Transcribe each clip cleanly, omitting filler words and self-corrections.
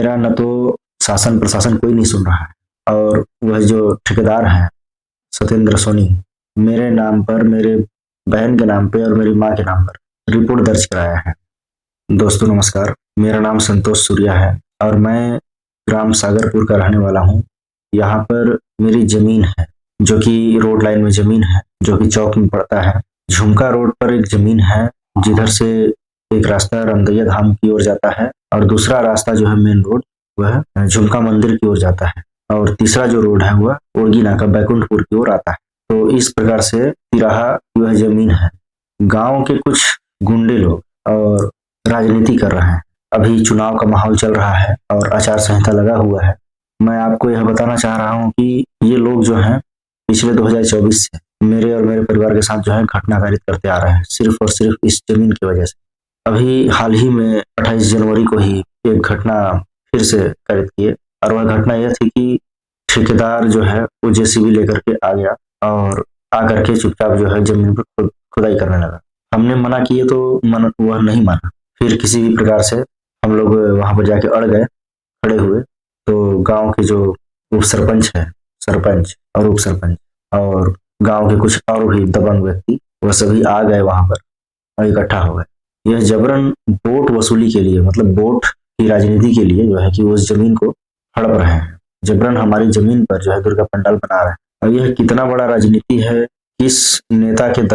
मेरा न तो शासन प्रशासन कोई नहीं सुन रहा है और वह जो ठेकेदार हैं सत्येंद्र सोनी मेरे नाम पर, मेरे बहन के नाम पे और मेरी माँ के नाम पर रिपोर्ट दर्ज कराया है। दोस्तों नमस्कार, मेरा नाम संतोष सूर्या है और मैं ग्राम सागरपुर का रहने वाला हूँ। यहाँ पर मेरी जमीन है जो कि रोड लाइन में जमीन है जो कि चौक में पड़ता है। झुमका रोड पर एक जमीन है जिधर से एक रास्ता रामदैया धाम की ओर जाता है और दूसरा रास्ता जो है मेन रोड वह झुमका मंदिर की ओर जाता है और तीसरा जो रोड है वह ओरगी नाका बैकुंठपुर की ओर आता है। तो इस प्रकार से तिराहा वह जमीन है। गांव के कुछ गुंडे लोग और राजनीति कर रहे हैं। अभी चुनाव का माहौल चल रहा है और आचार संहिता लगा हुआ है। मैं आपको यह बताना चाह रहा हूँ कि ये लोग जो हैं पिछले 2024 से मेरे और मेरे परिवार के साथ जो है घटना कारित करते आ रहे हैं, सिर्फ और सिर्फ इस जमीन की वजह से। अभी हाल ही में 28 जनवरी को ही एक घटना फिर से कारित किए और वह घटना यह थी कि ठेकेदार जो है वो जेसीबी लेकर के आ गया और आकर के चुपचाप जो है जमीन पर खुदाई करने लगा। हमने मना किए तो वह नहीं माना। फिर किसी भी प्रकार से हम लोग वहां पर जाके अड़ गए, खड़े हुए। तो गांव के जो उप सरपंच है, सरपंच और उप सरपंच और गांव के कुछ और भी दबंग व्यक्ति वह सभी आ गए वहां पर और इकट्ठा हो गए। यह जबरन वोट वसूली के लिए, मतलब वोट की राजनीति के लिए जो है कि उस जमीन को हड़प रहे हैं। जबरन हमारी जमीन पर जो है दुर्गा पंडाल बना रहे हैं और यह कितना बड़ा राजनीति है, किस नेता के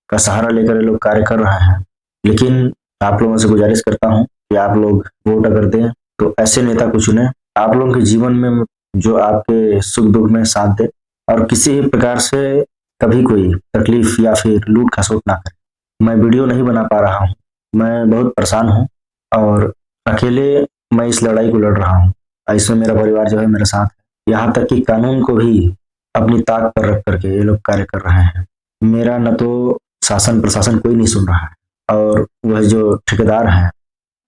का सहारा लेकर ये लोग कार्य कर रहे हैं। लेकिन आप लोगों से गुजारिश करता हूं कि आप लोग वोट अगर दें तो ऐसे नेता को चुने आप लोगों के जीवन में जो आपके सुख दुख में साथ दे और किसी भी प्रकार से कभी कोई तकलीफ या फिर लूट खसोट ना करे। मैं वीडियो नहीं बना पा रहा हूँ, मैं बहुत परेशान हूँ और अकेले मैं इस लड़ाई को लड़ रहा हूँ। इसमें मेरा परिवार जो है मेरे साथ है। यहाँ तक कि कानून को भी अपनी ताक पर रख करके ये लोग कार्य कर रहे हैं। मेरा न तो शासन प्रशासन कोई नहीं सुन रहा है और वह जो ठेकेदार हैं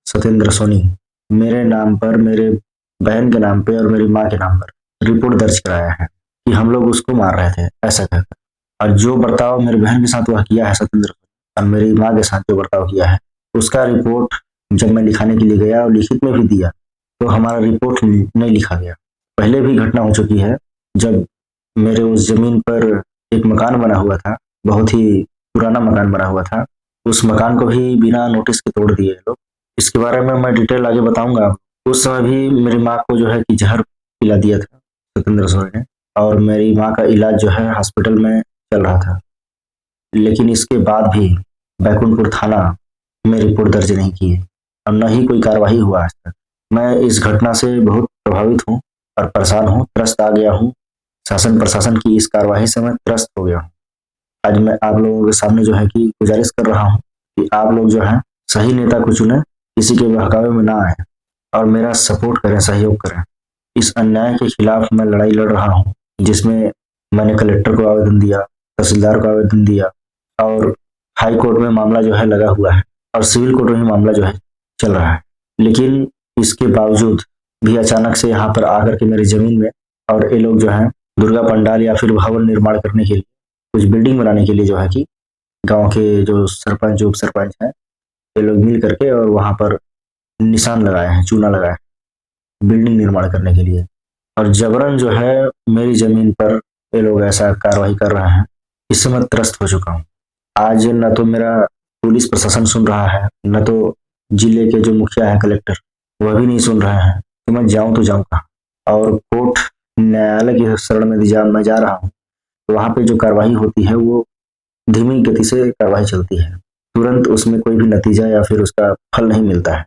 सत्येंद्र सोनी मेरे नाम पर, मेरे बहन के नाम पे और मेरी माँ के नाम पर रिपोर्ट दर्ज कराया है कि हम लोग उसको मार रहे थे ऐसा कहकर। और जो बर्ताव मेरी बहन के साथ वह किया है सत्येंद्र और मेरी माँ के साथ जो बर्ताव किया है उसका रिपोर्ट जब मैं लिखाने के लिए गया और लिखित में भी दिया तो हमारा रिपोर्ट नहीं लिखा गया। पहले भी घटना हो चुकी है जब मेरे उस जमीन पर एक मकान बना हुआ था, बहुत ही पुराना मकान बना हुआ था। उस मकान को भी बिना नोटिस के तोड़ दिए लोग। इसके बारे में मैं डिटेल आगे बताऊंगा। उस समय भी मेरी माँ को जो है कि जहर पिला दिया था सत्येंद्र सोनी ने और मेरी माँ का इलाज जो है हॉस्पिटल में चल रहा था। लेकिन इसके बाद भी बैकुंठपुर थाना में रिपोर्ट दर्ज नहीं की और न ही कोई कार्रवाई हुआ आज तक। मैं इस घटना से बहुत प्रभावित हूँ और परेशान हूँ, त्रस्त आ गया हूँ। शासन प्रशासन की इस कार्रवाई से मैं त्रस्त हो गया हूँ। आज मैं आप लोगों के सामने जो है कि गुजारिश कर रहा हूँ कि आप लोग जो है सही नेता को चुने, किसी के बहकावे में ना आए और मेरा सपोर्ट करें, सहयोग करें। इस अन्याय के खिलाफ मैं लड़ाई लड़ रहा हूँ जिसमें मैंने कलेक्टर को आवेदन दिया, तहसीलदार को आवेदन दिया और हाई कोर्ट में मामला जो है लगा हुआ है और सिविल कोर्ट में मामला जो है चल रहा है। लेकिन इसके बावजूद भी अचानक से यहाँ पर आकर के मेरी जमीन में और ये लोग जो है दुर्गा पंडाल या फिर भवन निर्माण करने के लिए, कुछ बिल्डिंग बनाने के लिए जो है कि गांव के जो सरपंच उप सरपंच हैं ये लोग मिल करके और वहां पर निशान लगाए हैं, चूना लगाए हैं बिल्डिंग निर्माण करने के लिए। और जबरन जो है मेरी जमीन पर ये लोग ऐसा कार्रवाई कर रहे हैं। इससे मैं त्रस्त हो चुका हूँ। आज न तो मेरा पुलिस प्रशासन सुन रहा है, न तो जिले के जो मुखिया है कलेक्टर वह भी नहीं सुन रहे हैं। तो मैं जाऊं तो जाऊं कहाँ। और कोर्ट न्यायालय की शरण में मैं जा रहा हूँ तो वहां पे जो कार्रवाई होती है वो धीमी गति से कार्रवाई चलती है, तुरंत उसमें कोई भी नतीजा या फिर उसका फल नहीं मिलता है।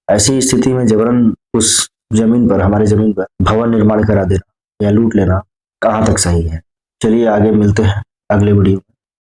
ऐसी स्थिति में जबरन उस जमीन पर, हमारी जमीन पर भवन निर्माण करा देना या लूट लेना कहाँ तक सही है। चलिए आगे मिलते हैं अगले वीडियो में।